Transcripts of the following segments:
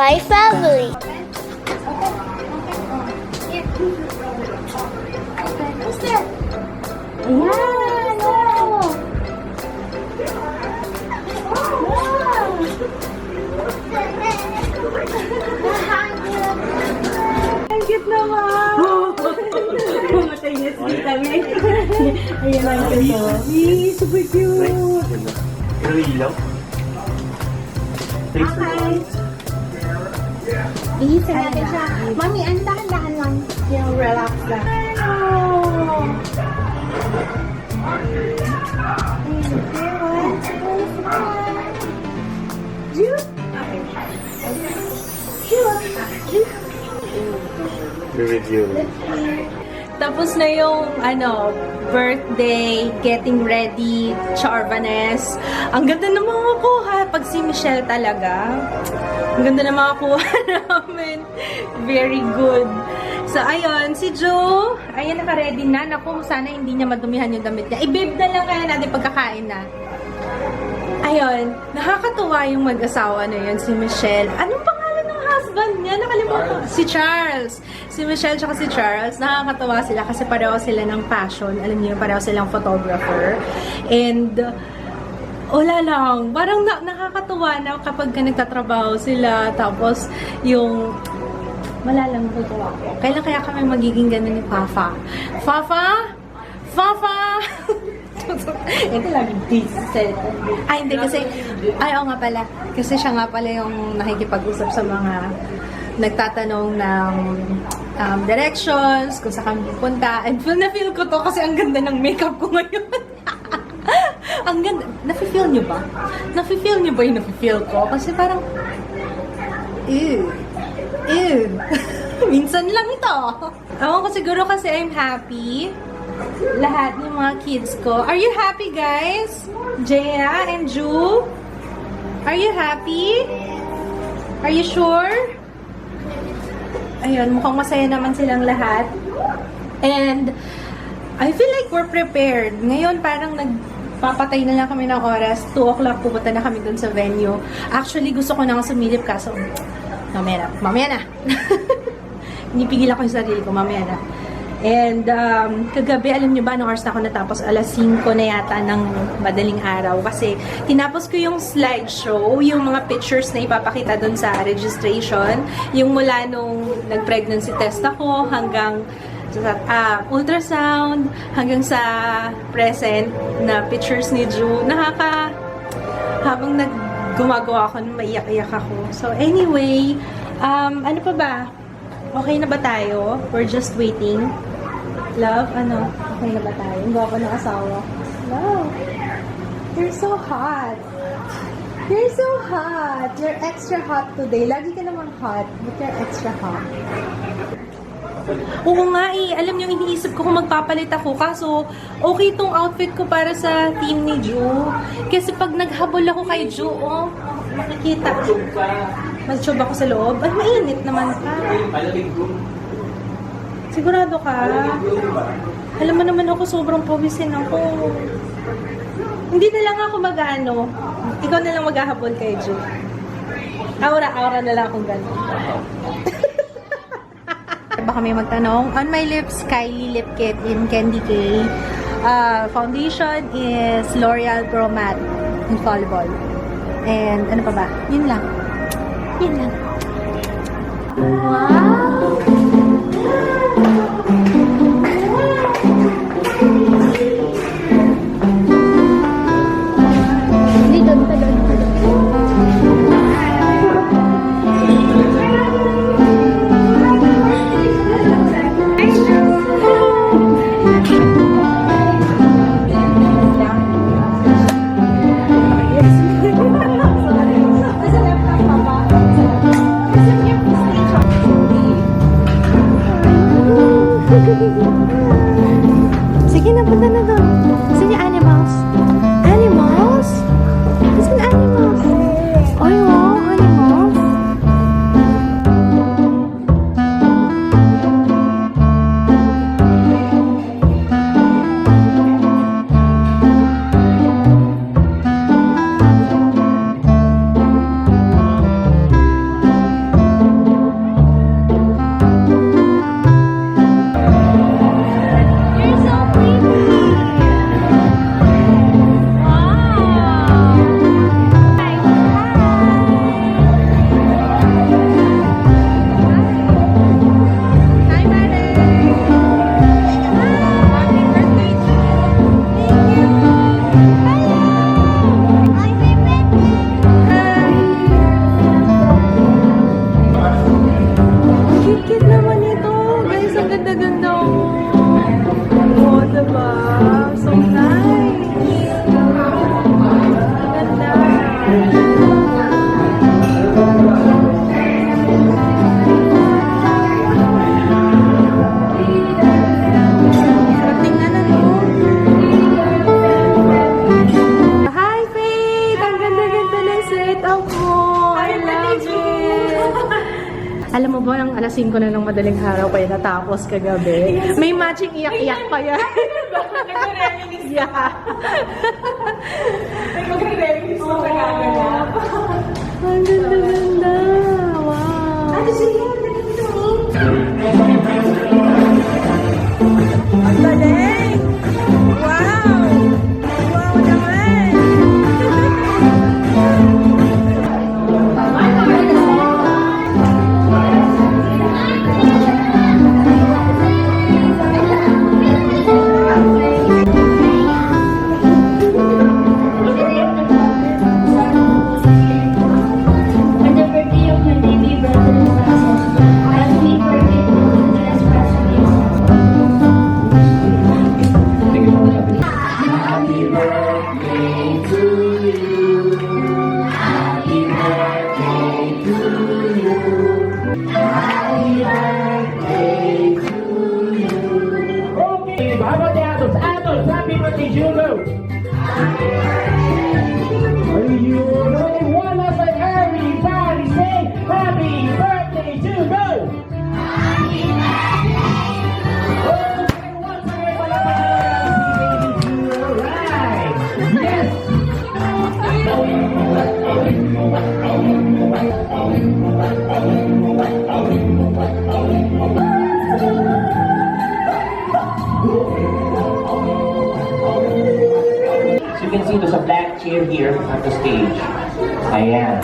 my family. Who's there? Ayan! Oh! Ang cute naman! Pumatay na si kami. Ayan ang cute. Super cute! Pero ilaw? Hi! Ihisan natin siya. Mami, ang dahan-dahan lang. Yung relax lang. Oh! Review. Tapos na yung, birthday, getting ready, Charvanes. Ang ganda ng mga kuha. Pag si Michelle talaga, ang ganda ng mga kuha namin. Very good. So, ayun, si Joe, ayan, naka-ready na. Naku, sana hindi niya madumihan yung damit niya. I-babe na lang kaya natin pagkakain na. Ayun, nakakatuwa yung mag-asawa na yun, si Michelle. Anong pangalan ng husband niya? Nakalimutan. Si Charles. Si Michelle tsaka si Charles, nakakatawa sila kasi pareho sila ng passion. Alam niyo, pareho silang photographer. And, wala lang. Parang nakakatuwa na kapag nagtatrabaho sila. Tapos, yung wala lang natutuwa ko. Kailan kaya kami magiging ganun ni Fafa? Fafa? Fafa! Ito lagi busy. Ay, hindi kasi, oo nga pala. Kasi siya nga pala yung nakikipag-usap sa mga nagtatanong ng directions, kung saan kami pupunta. And feel ko to kasi ang ganda ng makeup ko ngayon. Ang ganda. Nafe-feel niyo ba? Nafe-feel niyo ba yung nafe-feel ko? Kasi parang, ew. Ew. Minsan lang ito. Ako siguro kasi I'm happy. Lahat ng mga kids ko. Are you happy, guys? Jaya and Ju? Are you happy? Are you sure? Ayun, mukhang masaya naman silang lahat. And I feel like we're prepared. Ngayon, parang nagpapatay na lang kami ng oras. 2 o'clock pupunta na kami dun sa venue. Actually, gusto ko na nga sumilip kaso mamaya na. Pinipigil ako yung sarili ko, mamaya na. And, kagabi, alam niyo ba, anong oras na ako natapos? Alas 5 na yata ng madaling araw. Kasi, tinapos ko yung slideshow, yung mga pictures na ipapakita dun sa registration. Yung mula nung nag-pregnancy test ako, hanggang sa ultrasound, hanggang sa present na pictures ni Ju. Habang gumagawa ako, maiyak-iyak ako. So, anyway, ano pa ba? Okay na ba tayo? We're just waiting. Love, okay na ba tayo? Hindi ako ng asawa. Love, you're so hot. You're so hot. You're extra hot today. Lagi ka naman hot, but you're extra hot. Oo nga alam niyo, iniisip ko kung magpapalit ako. Kaso, okay itong outfit ko para sa team ni Ju. Kasi pag naghabol ako kay Ju, makikita. Mag-tube ako sa loob. Ay, mainit naman pa. Sigurado ka? Alam mo naman ako, sobrang pawisin ako. Hindi na lang ako ikaw na lang maghahabol kay Ju. Aura na lang akong gano'n. Baka may magtanong. On my lips, Kylie Lip Kit in Candy K. Foundation is L'Oreal Pro Matte Infallible. And ano pa ba? Yun lang. Wow! Hindi doon. Alam mo ba, ang alas 5 na ng madaling araw pa yun natapos kagabi. May matching iyak-iyak pa yan. Yeah. May magre-reminis mo sa gaganap. Ang ganda-ganda. Wow. Ano siya? Ang galing! Wow! Wow naman! On the birthday of my baby brother Russell, happy birthday to the last president. Happy birthday to you. Happy birthday to you. Happy birthday to you. Okay, how about the adults? Adults, happy birthday, Juno. You really want us like everybody say happy birthday, Juno. Okay, once again, palakpakan si Baby Juno. Right. Yes. So you can see there's a black chair here at the stage. Ayan.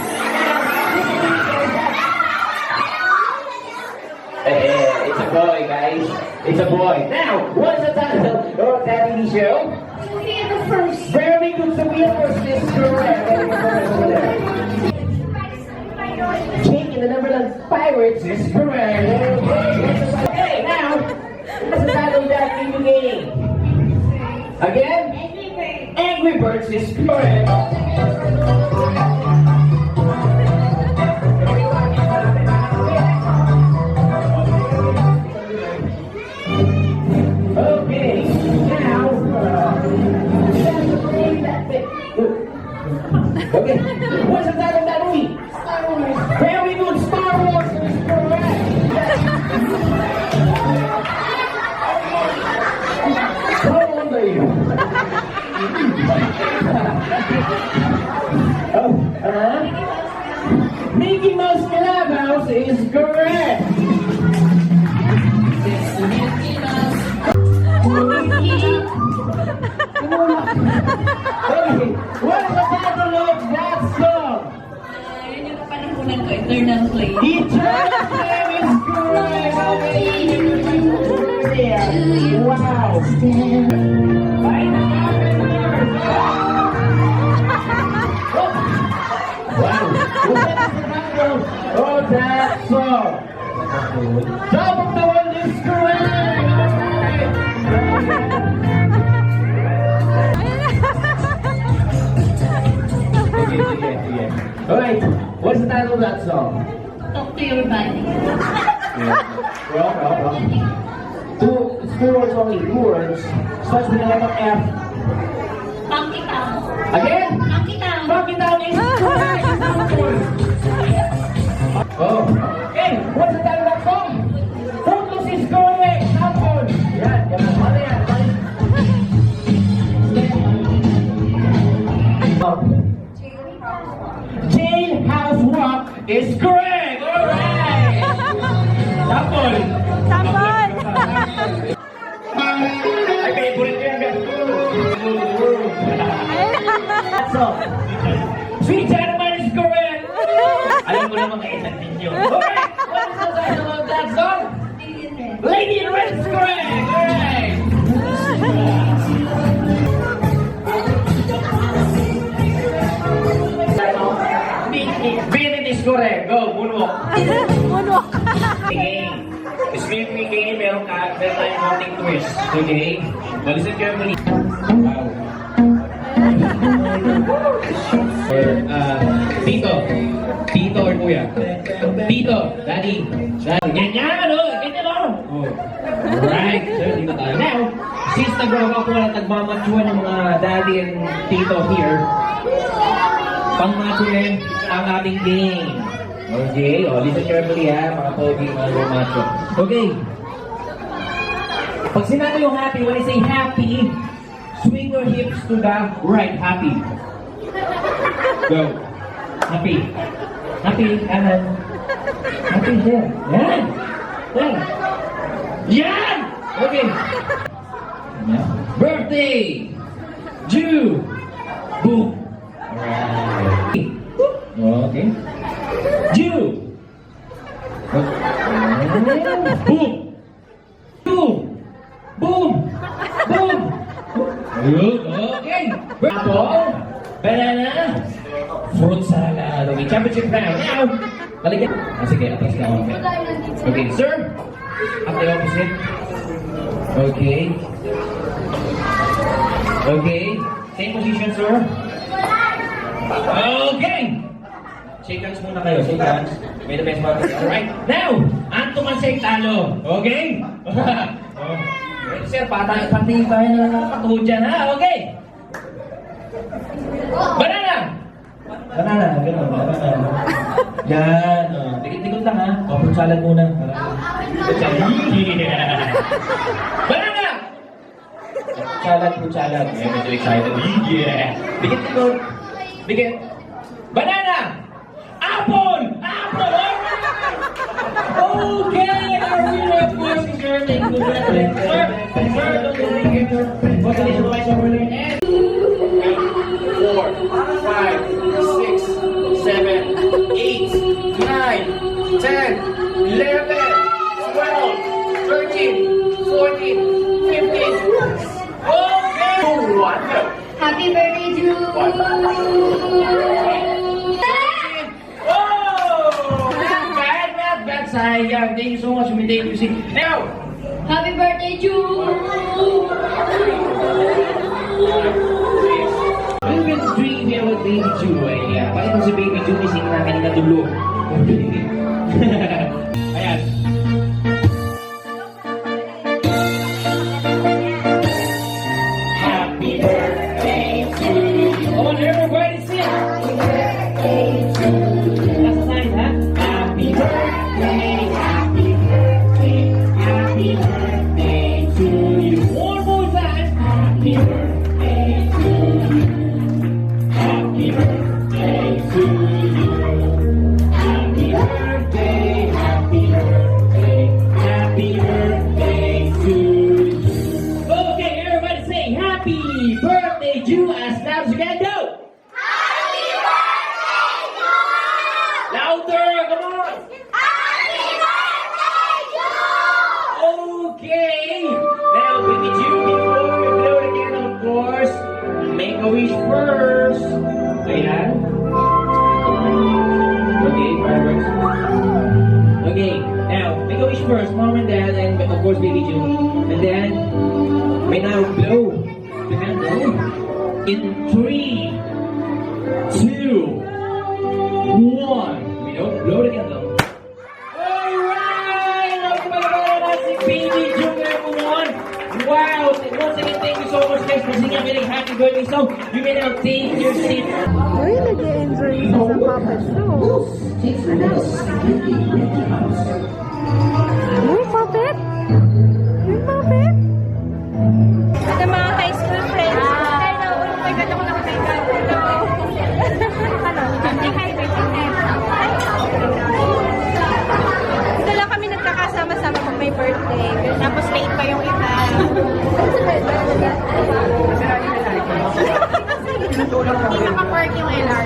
It's a boy, guys. It's a boy. Now, what's the title of that TV show? Sophia the first. Very good, Sophia First is correct. Jake in the Neverland Pirates is correct. Okay, now, what's the title of that video game? Again? Angry Birds is correct. Okay, now, okay, what's the title of that movie? Star Wars. Very good, Star Wars is correct. How old are you? Mickey Mouse Clubhouse is correct. Okay, what is the title of that song? Yun yung panahunan ko, Eternal Flame. Eternal Flame is correct. Okay, wow. Bye na Wow. What is the title of that song? Top of the world is correct. Alright, what's the title of that song? Talk to your body. Wrong. Two words only, 2 words. Starts with the letter F. Funky Town. Again? Funky Town. Funky Town is correct. Oh. Okay, what's the title of that song? Footloose is correct. Tapon. Yan. Ano yan? Jailhouse Rock is correct. Alright. Tapon. Tapon! Ay, favorite ko yan. That's all. Sweet Gentleman is correct. Alam mo naman kayo sa ninyo. Alright, what is the title of that song? Lady in Red is correct. Alright. Beat is correct. Go, moonwalk. Moonwalk. Okay. Smith game, meron tayong konting twist. Okay? But listen carefully. Tito or kuya? Tito, daddy. Ganyan, ano? Ganyan, ano? Oh. Alright. So, dito tayo. Now, since nag-rock ako na nagmamachuan ng mga daddy and tito here, pang-machuin ang ating game. Okay, listen carefully ha, mga pogi, mga macho. Okay. Pag sinabi yung happy, when I say happy, swing your hips to the right. Happy. Go. Happy. Happy, kanan. Happy, there. Yan. Yan. Yan! Okay. Birthday! Jew! Boom! Alright. Okay. Jew! Boom! Boom! Boom! Boom! Good. Okay. Apple. Banana. Fruit salad. Okay. Championship round. Now. Balikan. Sige. Atras ka. Okay. Sir. At the opposite. Okay. Okay. Same position, sir. Okay. Shake hands muna kayo. Shake hands. May the best part. Alright. Now. Anto man sa talo. Okay? Sir, patay tayo na katuhod dyan, ha? Okay. Banana! Banana, gano'n. Banana. Yan. Tikit-tikot lang, ha? Fruit salad muna. Fruit salad. Yeah. Banana! Fruit salad. Yeah, medyo excited. Yeah. Tikit-tikot. Tikit. Banana! Apple! Apple! Okay! Our winner, of course, is your name. Congratulations, sir. Sir, don't forget your congratulations, Vice over there. And 4, 5, 6, 7, 8, 9, 10, 11, 12, 13, 14, 15. Okay! One. Happy birthday, Drew! Sayang. Thank you so much. Thank you. See. Now. Happy birthday, Drew! We've been dreaming about Baby Jew. Yeah. Bakit mo si Baby Jew ising na kanina dulo? Ayan. Happy birthday to you. Come on, everybody sing. Happy birthday to you. Nasa side, ha? Happy birthday. Happy birthday. Happy birthday to you. One more time. Happy birthday to you. Happy birthday to you. Happy birthday. Happy birthday. Happy birthday to you. Okay, everybody say happy birthday to as loud as you can go. Happy birthday, Drew! Louder, come on. Happy birthday, Drew! Okay. Now, Baby Jew, before we blow the candle, of course, make a wish first. Ayan. Okay, fireworks. Okay, now, make a wish first, Mom and Dad, and of course, Baby Jew. And then, may now blow the candle in 3, 2, 1. We don't blow the candle. Alright! Si Baby Jew, everyone! Wow! Once again, thank you so much guys for singing a very happy birthday song. You may now take your seat. Uy, nag-i-enjoy sa puppet show. Uy, puppet? Uy, puppet? Ito mga high school friends. Hello. Nagkata ko na kami. Hello. Ano? Ito lang kami nagkakasama-sama pag may birthday. Tapos late pa yung iba. Hindi naka-park yung LR.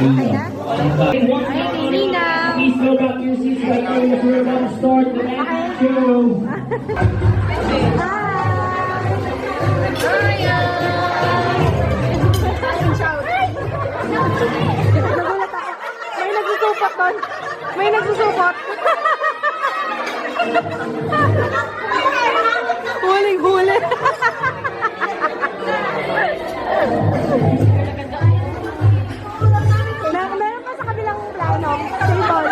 Okay na? Ready na. Please go back to your seats right now. We're about to start the next show. Nagulat ako. May nagsusupot doon. May nagsusupot. Huling-huli. Meron pa sa kabilang plano. Table.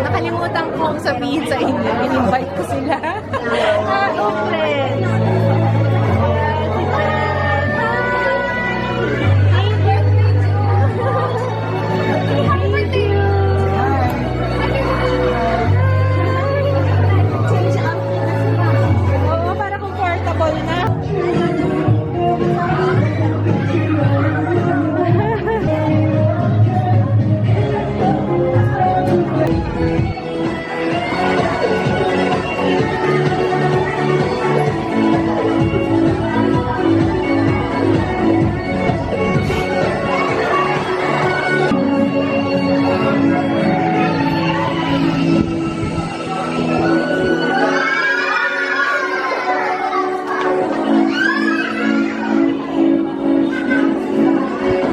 Nakalimutan kong sabihin sa inyo. In-invite ko sila. Friends. Oo, para comfortable na.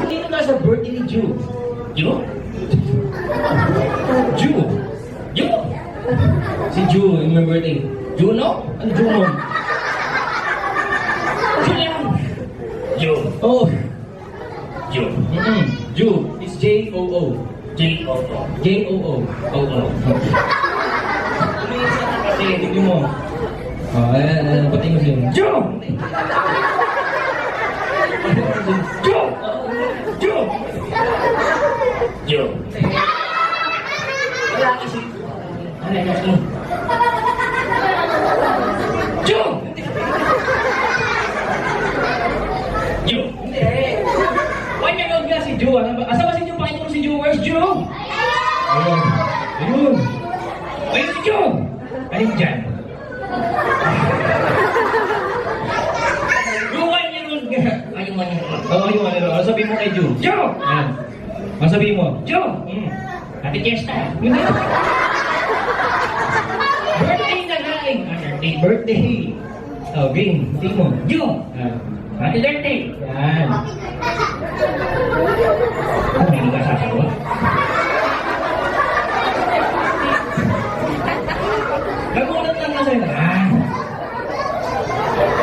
Sino nasa birthday ni Ju? Ju? Ju? Ju? Si Ju, yung may birthday. Juno? Ano Juno? Julian? Ju. Oh. Ju. Ju. It's J-O-O. J-O-O. J-O-O. O-O. Tumilis ka na kasi, tignan mo. Ayan, pati mo siya. Ju! Ju! Ju! Ju! Wala kasi. Ano yan ako? Ju! Ju! Hindi. Why niya gawag nga si Ju? Asa ba si Ju? Pakita mo si Ju. Where's Ju? Ayun. Ayun. Where's si Ju? Ayun dyan. Luwan niya nun. Ayun man yun. Oo, ayun man yun. Ano sabihin mo kay Ju? Ju! Ayan. Ano sabihin mo? Ju! Happy Fiesta. Birthday na lang. Birthday. Oh, Bing. Tingin mo. Ju! Happy birthday. Yan. Ano, hindi ka sasawa? Nagulat lang na sa'yo.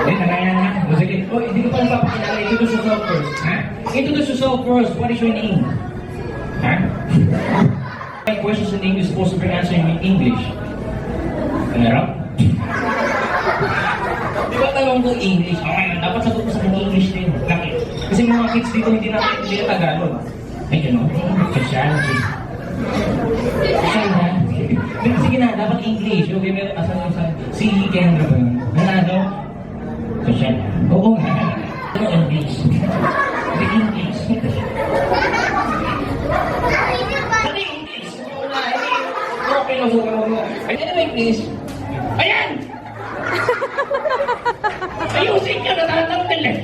Hindi, nangayan na. Sige. Oh, hindi ko pa napapakilala. Introduce yourself first. Ha? Introduce yourself first. What is your name? Ha? My questions in English supposed to be answering in English. Ano? Di ba tanong ko English? Okay, dapat sagot ko sa mga English din. Bakit? Kasi mga kids dito hindi na Tagalog. Ay, ano? Sociality. Social na. Sige na, dapat English. Okay, meron asan si Kendra ba yun? Ano? Social. Oo nga. Ano English? Hindi English. Hindi English. Wala, hindi. Okay, nasukan mo nga. Anyway, please. Ayan! Ayusin niyo, natatanggal eh.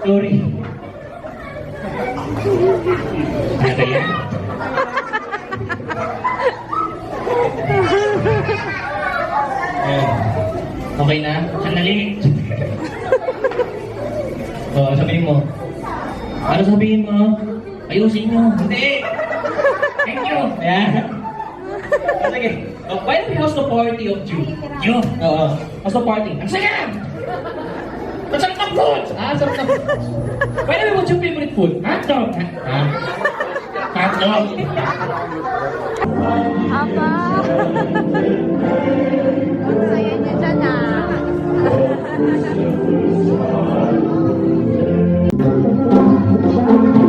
Sorry. Ano yan? Okay na? Sandali. Sabihin mo. Ano sabihin mo? Ayusin niyo. Hindi. Thank you. Ayan. Sige. Why don't we host the party of Ju? Ju? Oo. Host the party. Ang saya! Ang sarap ng food! Sarap ng food. By the way, what's your favorite food? Hotdog. Hotdog. Aba. Ang saya niya dyan Thank you.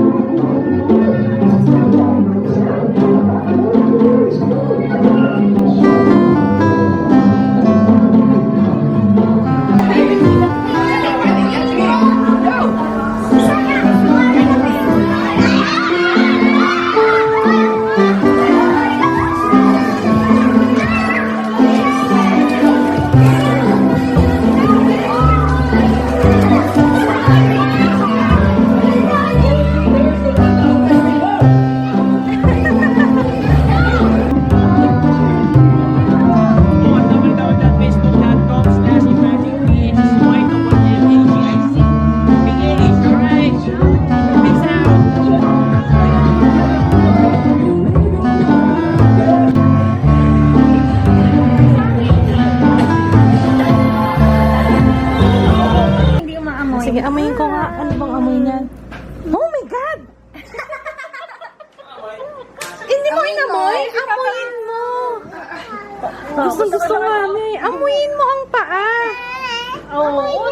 Oo,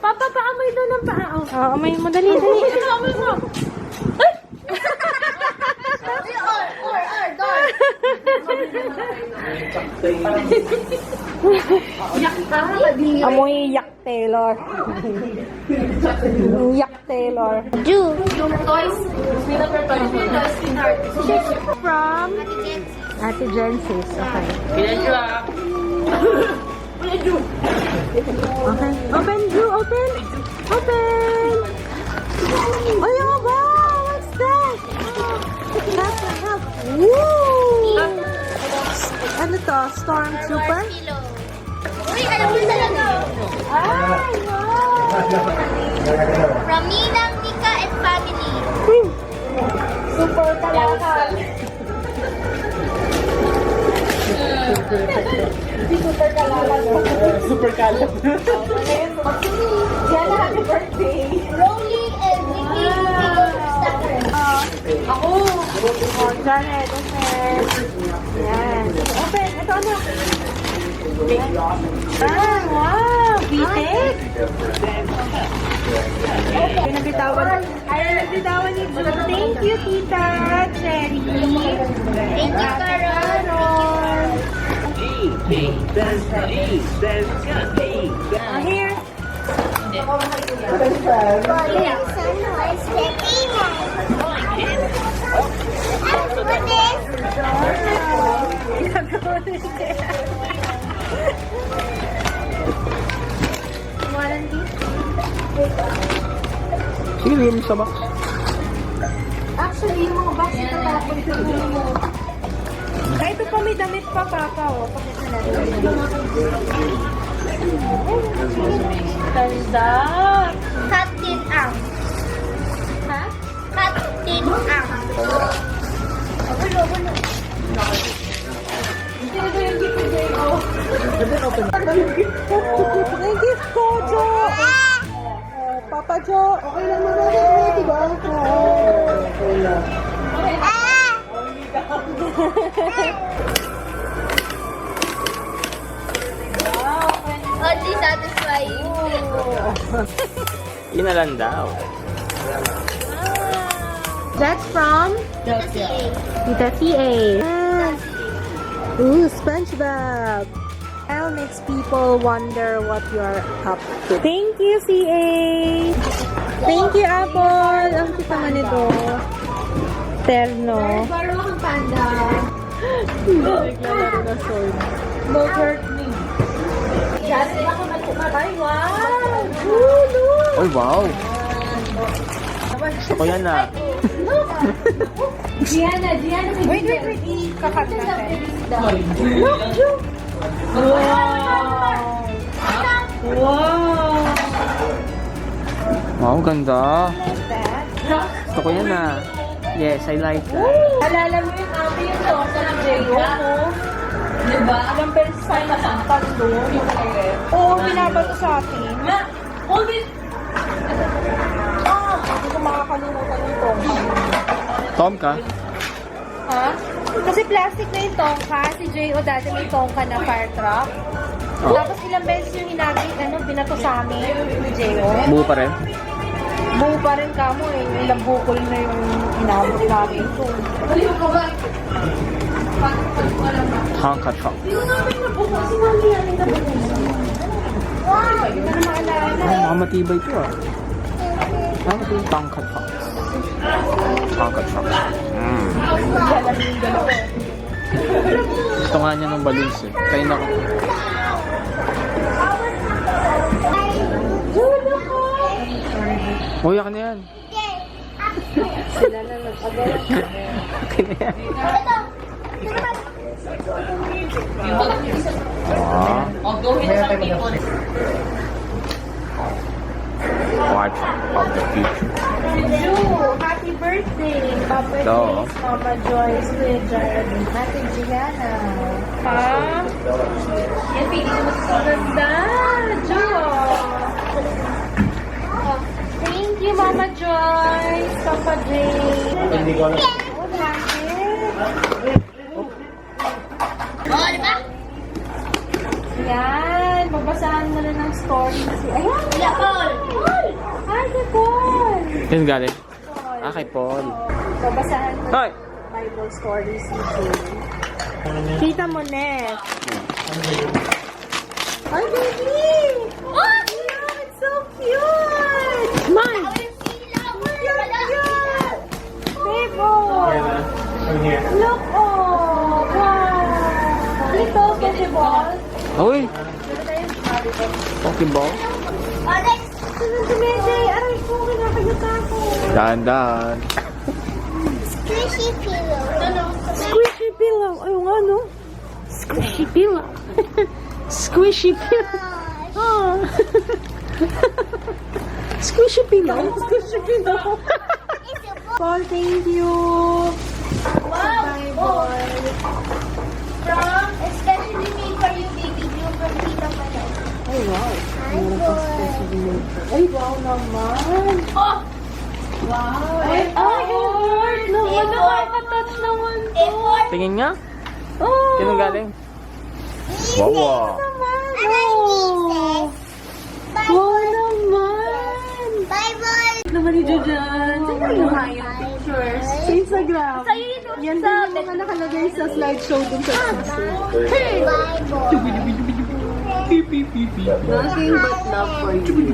papapaamoy daw ng paa. Oo, amoy mo. Dali. Amoy mo. Ay! Amoy Yak Taylor. Yak Taylor. From Ate Jensis. Okay. Okay. Open, Drew. Open. Oh, wow. What's that? Help. Woo! Ano to? Stormtrooper? Uy, alam mo talaga. Ay, wow! From Ninang, Nika, and family. Super talaga. Super kalat. Diana, happy birthday. Rolly and Ricky, Ako. Oh, Janet, okay. Yan. Open. Ito ano? Ah, wow. Bitek. Nabitawan ni Drew. Thank you, Tita Cherry. Thank you, Carol. Here. Sige, lagyan mo sa box. Actually, yung mga box ito tapos mo. Kahit ito pa may damit pa, Papa. Oh. Pakita natin. Ganda. Cut tin ang. Ha? Cut tin ang. May gift ko, Jo. Papa Jo. Okay lang naman, di ba? Oddly satisfying. Yun na lang daw. That's from Kasi, Tita CA. Ooh, SpongeBob. Style makes people wonder what you're up to. Thank you, CA. Thank you, Apple. Ang kita man ito. Terno. baro kang panda. Naglalaro na sword. Don't hurt me. Just ako nagkumatay. Wow! Look! Oy, wow. Ako yan na. Gianna. Wait. Kakat natin. Look, Ju. Wow! Wow, ganda. Like that. Gusto ko yan na. Yes, I like that. Alala mo yung ate yung sauce ng J.O. mo? Diba? Alang beses tayo nasaktan doon. Oo, binabato sa atin. Hold it! Hindi ko makakalimutan yung tongka. Tom ka? Ha? Kasi plastic na yung tongka. Si J.O. dati may tongka na fire truck. Oh. Tapos ilang beses yung binato sa amin ni J.O. Buo pa rin? Buo pa rin kamo eh. Ilang bukol na yung inabot namin ito. Honka truck. Wow! Hindi na maalala. Mga matibay ito ah. Ano ito yung Honka truck? Honka truck. Gusto nga niya ng balloons eh. Kaya na ko. Uy, akin na yan. Sila na nag-agad. Akin na yan. Ah. Watch of the future. Ju, happy birthday! Papa Ito. Joyce, Mama Joyce, Kuya Jeremy, Ate Gianna. Ha? Ganda! Ju! Thank you, Mama Joyce, Papa Jay. Hindi ko alam. Oh, blanket. Oo, di ba? Yan, babasa basahan mo na ng story. Ayan! Yeah, Paul. Paul! Hi, kay Paul! Yun galing. Paul. Ah, kay Paul. So, basahan mo Hoy! ng Bible stories ni Jay. Kita mo, Ness. Ay, baby! What? Yeah, it's so cute! Mine! Babe, look, oh! Wow! Ito, Pokeball. Uy! Pokeball? Oh, next. Tumende, aray ko, kinakayot ako. Dahan-dahan. Squishy pillow. No. Squishy pillow. Ay, nga, no? Squishy pillow. Squishy pillow. Oh. Squishy pillow. Squishy pillow. Paul, thank you. Wow. Oh. From especially made for you, baby. You from Tita Mano. Ay, wow. Meron pang special made. Ay, wow naman. Oh. Wow. Ay, Lord. Naman, nakaka-touch naman to. Tingin nga. Oh. Sino galing? Wow, wow. Naman. Oh. Wow naman. Bye-bye. Naman ni Jojan. Sino yung hayang pictures? Sa Instagram. Yan din yung mga nakalagay sa slideshow dun sa Instagram. Nothing but love for you.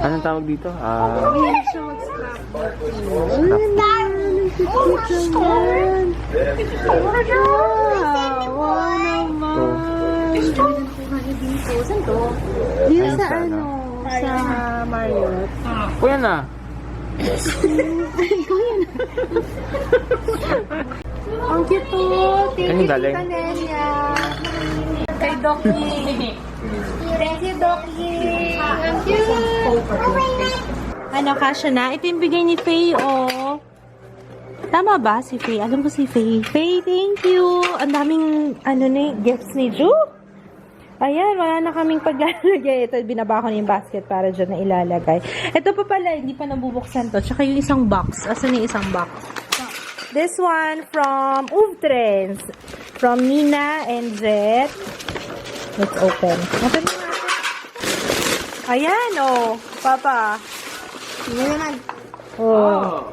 Anong tawag dito? Mahilig siya mag-scrapbook. Wow naman. Saan to? Dito sa ano? Sa Marriott. Kuya na. Ang cute to. Thank Ano you, galing? Tita Nelia. Kay Doki. Thank you, Doki. Ang cute. Ano, kasya na? Ito yung bigay ni Faye, oh. Tama ba si Faye? Alam ko si Faye. Faye, thank you. Ang daming, gifts ni Ju. Ayan, wala na kaming paglalagay. Ito, binaba ko na yung basket para dyan na ilalagay. Ito pa pala, hindi pa nabubuksan to. Tsaka yung isang box. Asan yung isang box? This one from Uvtrends. From Nina and Jet. Let's open. Open mo natin. Ayan, oh. Papa. Tingnan naman. Oh.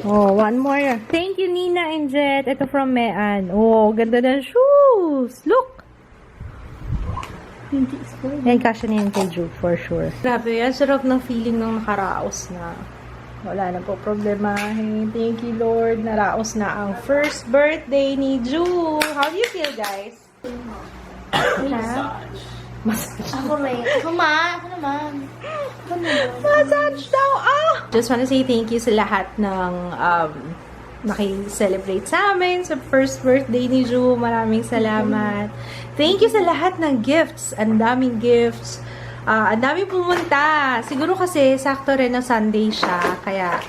Oh, one more. Thank you, Nina and Jet. Ito from Mean. Oh, ganda ng shoes. Look. Yan, kasya na yan kay Jude, for sure. Grabe, yan. Sarap ng feeling ng nakaraos na. Wala na po problemahin. Thank you, Lord. Naraos na ang first birthday ni Jude. How do you feel, guys? Ako rin. Ako naman. Massage daw! Ah! Just wanna say thank you sa lahat ng naki-celebrate sa amin sa first birthday ni Ju. Maraming salamat. Thank you sa lahat ng gifts. Ang daming gifts. Ang daming pumunta. Siguro kasi sakto rin na Sunday siya. Kaya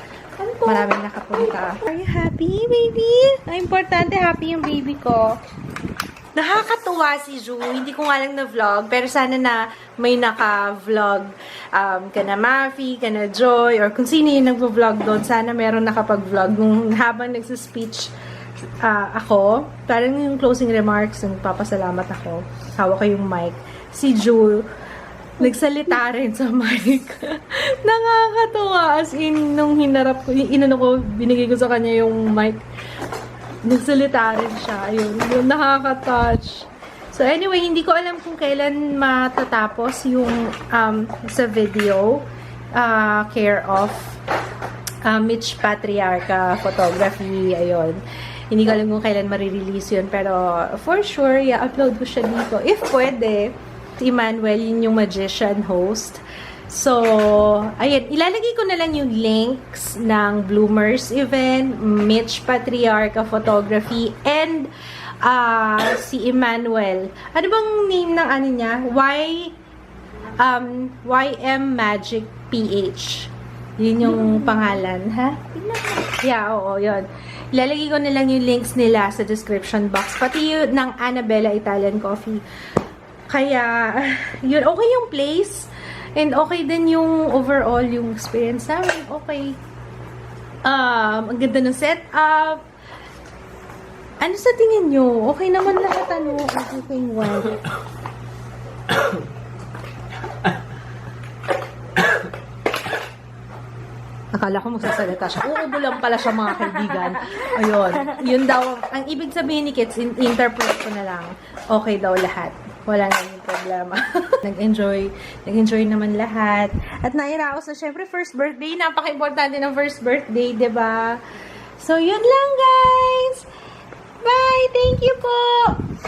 maraming nakapunta. Are you happy, baby? Ang importante, happy yung baby ko. Nakakatuwa si Ju. Hindi ko nga lang na-vlog. Pero sana na may naka-vlog. Kana Mafi, kana Joy, or kung sino yung nag-vlog doon. Sana meron nakapag-vlog nung habang nagsispeech ako. Parang yung closing remarks, yung papasalamat ako. Hawak ko yung mic. Si Ju, nagsalita rin sa mic. Nakakatuwa. As in, nung hinarap ko, binigay ko sa kanya yung mic. Nagsalita rin siya. Ayun, yung nakaka-touch. So anyway, hindi ko alam kung kailan matatapos yung sa video. Care of Mitch Patriarca Photography. Ayun. Hindi ko alam kung kailan marirelease yun. Pero for sure, upload ko siya dito. If pwede, si Emmanuel, yun yung magician host. So, ayan, ilalagay ko na lang yung links ng Bloomers event, Mitch Patriarca Photography, and si Emmanuel. Ano bang name ng ano niya? YM Magic PH. Yun yung pangalan, ha? Yeah, oo, yun. Ilalagay ko na lang yung links nila sa description box. Pati yun ng Annabella Italian Coffee. Kaya, yun, okay yung place. And okay din yung overall yung experience namin. Okay. Ang ganda ng setup. Ano sa tingin nyo? Okay naman lahat ano? Everything well. Akala ko magsasalita siya. Uubo lang pala siya mga kaibigan. Ayun. Yun daw. Ang ibig sabihin ni Kids, interpret ko na lang. Okay daw lahat. Wala nang problema. Nag-enjoy naman lahat. At nairaos na syempre first birthday. Napaka-importante ng first birthday, 'di ba? So, yun lang guys. Bye! Thank you po!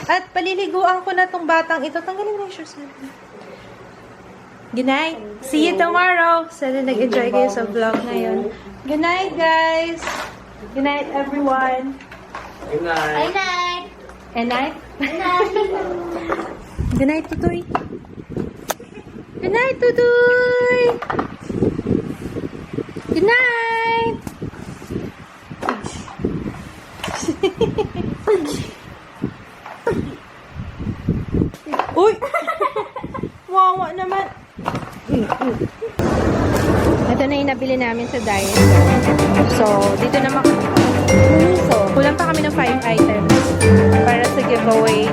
At paliliguan ko na tong batang ito. Tanggalin mo yung shoes natin. Good night. See you tomorrow. Sana nag-enjoy kayo sa vlog ngayon. Good night, guys. Good night, everyone. Good night. Bye, night. And night. Good night. Good night, Tutoy. Good night, Tutoy. Good night. Uy! Wawa naman. Ito na yung nabili namin sa Diet. So, dito na kulang pa kami ng 5 items para sa giveaway.